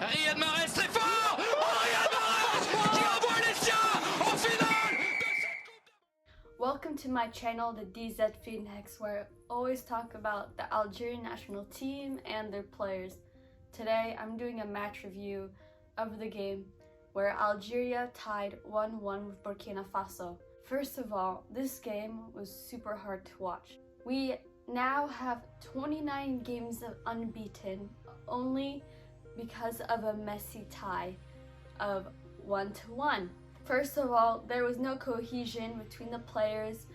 Riyad Mahrez très fort. Oh, Riyad Mahrez qui envoie les siens en finale de cette Coupe. Welcome to my channel, the DZ Phoenix, where I always talk about the Algerian national team and their players. Today I'm doing a match review of the game where Algeria tied 1-1 with Burkina Faso. First of all, this game was super hard to watch. We now have 29 games of unbeaten only because of a messy tie of 1-1. First of all, there was no cohesion between the players.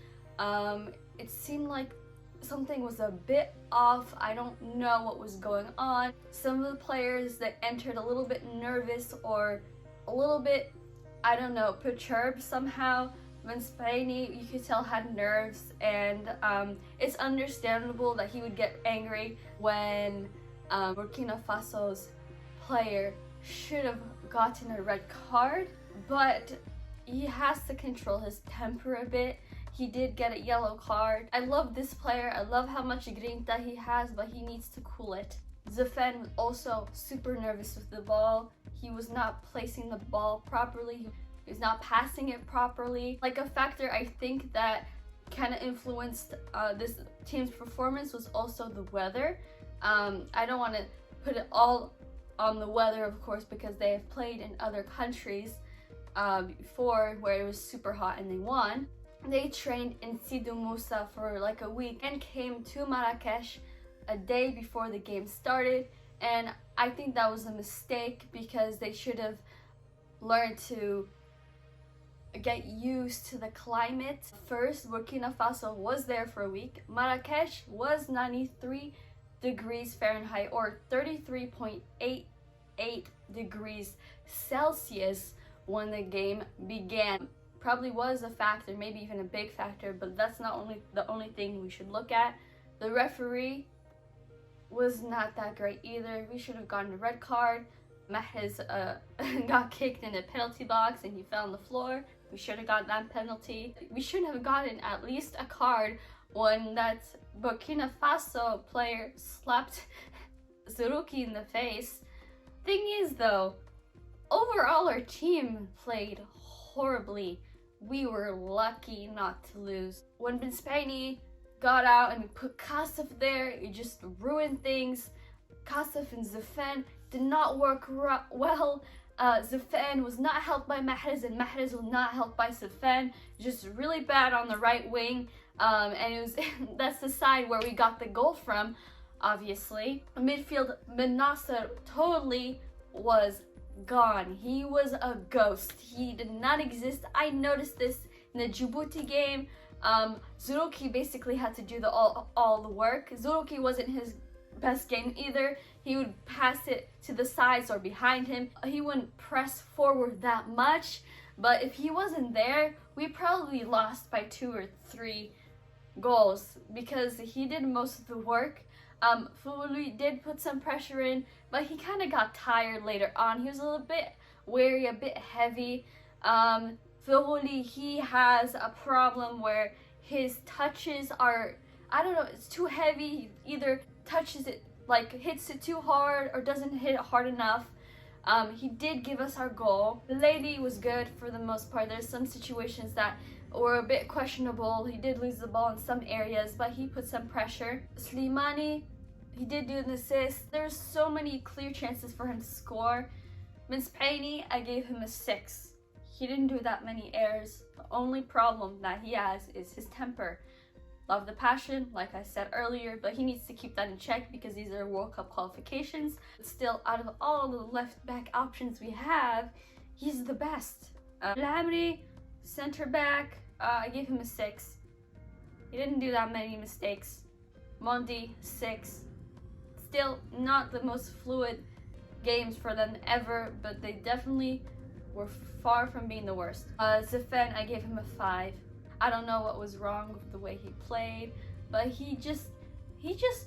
It seemed like something was a bit off. I don't know what was going on. Some of the players that entered a little bit nervous or a little bit, I don't know, perturbed somehow. Spaini, you could tell, had nerves, and it's understandable that he would get angry when Burkina Faso's player should have gotten a red card, but he has to control his temper a bit. He did get a yellow card. I love this player. I love how much grinta he has, but he needs to cool it. Zafan was also super nervous with the ball. He was not placing the ball properly. He was not passing it properly. Like, a factor I think that kind of influenced this team's performance was also the weather. I don't want to put it all on the weather, of course, because they have played in other countries before where it was super hot and they won. They trained in Sidi Moussa for like a week and came to Marrakesh a day before the game started, and I think that was a mistake because they should have learned to get used to the climate. First, Burkina Faso was there for a week. Marrakesh was 93 degrees Fahrenheit or 33.88 degrees Celsius when the game began. Probably was a factor, maybe even a big factor, but that's not the only thing we should look at. The referee was not that great either. We should have gotten a red card. Mahrez got kicked in the penalty box and he fell on the floor. We should have got that penalty. We should have gotten at least a card when that Burkina Faso player slapped Zerouki in the face. Thing is though, overall our team played horribly. We were lucky not to lose. When Spaini got out and put Kasif there, it just ruined things. Kasif and Zafan did not work well. Zafan was not helped by Mahrez, and Mahrez was not helped by Zafan. Just really bad on the right wing, and it was that's the side where we got the goal from, obviously. Midfield, Ben Nasser totally was gone. He was a ghost. He did not exist. I noticed this in the Djibouti game. Zerouki basically had to do all the work. Zerouki wasn't his best game either. He would pass it to the sides or behind him. He wouldn't press forward that much, but if he wasn't there, we probably lost by 2 or 3 goals because he did most of the work. Fouloui did put some pressure in, but he kind of got tired later on. He was a little bit weary, a bit heavy. Fouloui, he has a problem where his touches are, I don't know, it's too heavy. He either touches it, like hits it too hard, or doesn't hit it hard enough. He did give us our goal. The lady was good for the most part. There's some situations that were a bit questionable. He did lose the ball in some areas, but he put some pressure. Slimani, he did do an assist. There's so many clear chances for him to score. Spaini, I gave him a 6. He didn't do that many errors. The only problem that he has is his temper. Love the passion, like I said earlier, but he needs to keep that in check because these are World Cup qualifications. But still, out of all the left back options we have, he's the best. Lamri, center back, I gave him a 6. He didn't do that many mistakes. Mondi, 6. Still not the most fluid games for them ever, but they definitely were far from being the worst. Zafan, I gave him a 5. I don't know what was wrong with the way he played, but he just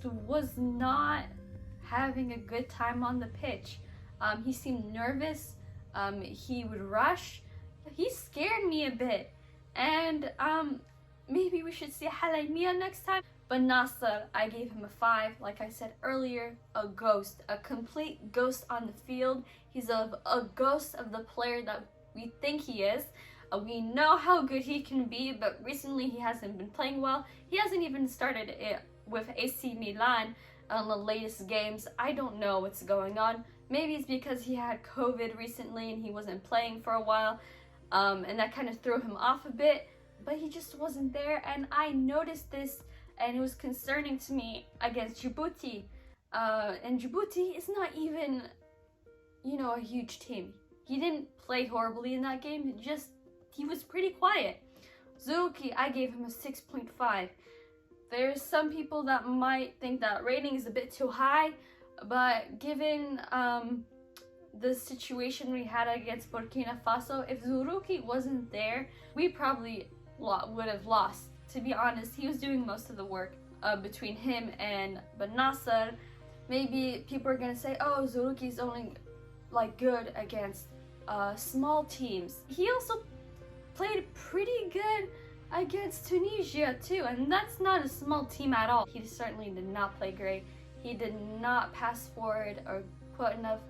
was not having a good time on the pitch. He seemed nervous. He would rush. He scared me a bit. And maybe we should see Halimia next time. But Nasser, I gave him a 5. Like I said earlier, a ghost, a complete ghost on the field. He's a ghost of the player that we think he is. We know how good he can be, but recently he hasn't been playing well. He hasn't even started it with AC Milan on the latest games. I don't know what's going on. Maybe it's because he had COVID recently and he wasn't playing for a while, and that kind of threw him off a bit, but he just wasn't there, and I noticed this, and it was concerning to me against Djibouti. And Djibouti is not even, you know, a huge team. He didn't play horribly in that game, he was pretty quiet. Zuruki, I gave him a 6.5. There's some people that might think that rating is a bit too high, but given the situation we had against Burkina Faso, if Zuruki wasn't there, we probably would have lost. To be honest, he was doing most of the work between him and Nasser. Maybe people are gonna say, oh, Zuruki's only like good against small teams. He also played pretty good against Tunisia too, and that's not a small team at all. He certainly did not play great. He did not pass forward or put enough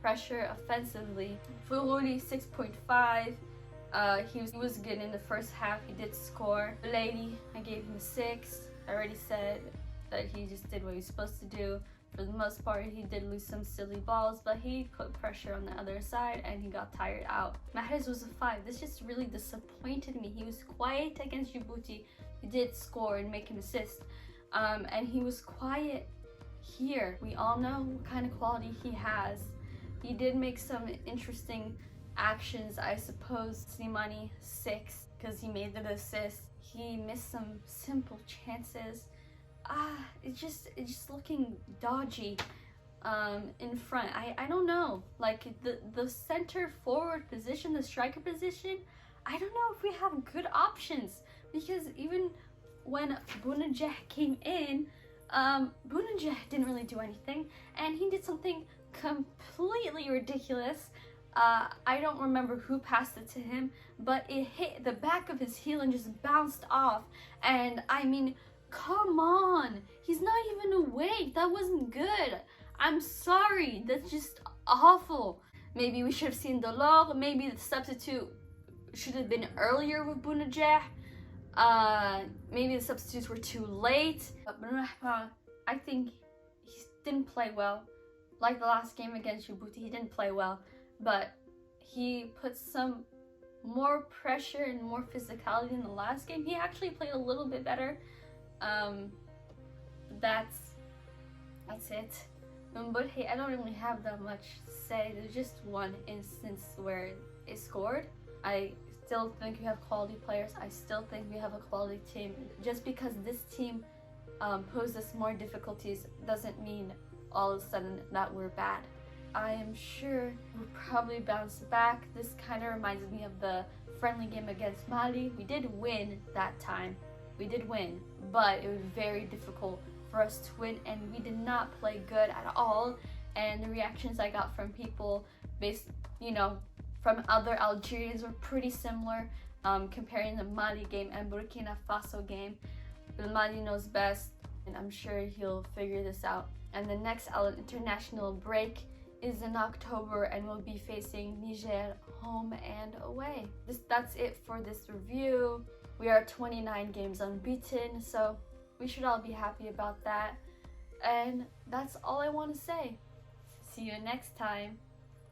pressure offensively. Fourouli, 6.5. He was good in the first half. He did score. Lady, I gave him a 6. I already said that he just did what he was supposed to do. For the most part, he did lose some silly balls, but he put pressure on the other side and he got tired out. Mahrez was a 5. This just really disappointed me. He was quiet against Djibouti. He did score and make an assist. And he was quiet here. We all know what kind of quality he has. He did make some interesting actions, I suppose. Slimani, 6, because he made the assist. He missed some simple chances. It's just looking dodgy in front. I don't know. Like the center forward position, the striker position, I don't know if we have good options, because even when Bounedjah came in, Bounedjah didn't really do anything, and he did something completely ridiculous. I don't remember who passed it to him, but it hit the back of his heel and just bounced off. And I mean, come on, he's not even awake. That wasn't good. I'm sorry, that's just awful. Maybe we should have seen Delors. Maybe the substitute should have been earlier with Bounedjah. Maybe the substitutes were too late. But I think he didn't play well. Like the last game against Djibouti, he didn't play well, but he put some more pressure and more physicality in the last game. He actually played a little bit better. That's it. But hey, I don't really have that much to say. There's just one instance where it scored. I still think we have quality players. I still think we have a quality team. Just because this team poses more difficulties doesn't mean all of a sudden that we're bad. I am sure we'll probably bounce back. This kind of reminds me of the friendly game against Mali. We did win that time. We did win, but it was very difficult for us to win, and we did not play good at all. And the reactions I got from people from other Algerians were pretty similar, comparing the Mali game and Burkina Faso game. But Mali knows best, and I'm sure he'll figure this out. And the next international break is in October, and we'll be facing Niger home and away. That's it for this review. We are 29 games unbeaten, so we should all be happy about that. And that's all I want to say. See you next time.